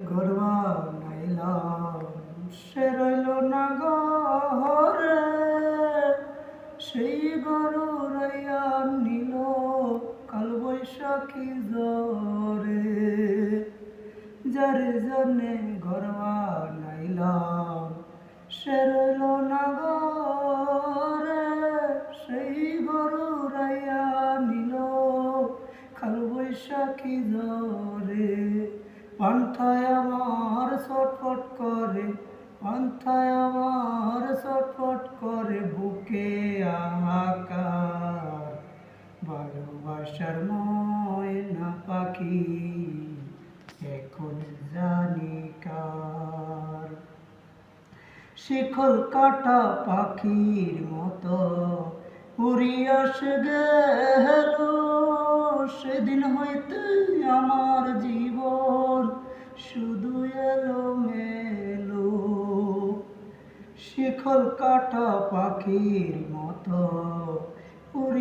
ঘর বানাইলাম সে রইল না ঘরে, সেই গরু রাইয়া নিল কাল বৈশাখী জ্বরে। যার জন্যে ঘর বানাইলাম সে রইল না ঘরে, সেই গরু রাইয়া নিল কাল বৈশাখী জ্বরে। পান্থায় আমার ছটফট করে, পান্থায় আমার ছটফট করে বুকে আকার। ভালোবাসার ময়না পাখি এখন জানি কার। শিকল কাটা পাখির মতো উড়িয়া সে গেল, সেদিন হইতে আমার জীবন শুধু এলোমেলো। শিকল কাটা পাখির মতো উড়িয়া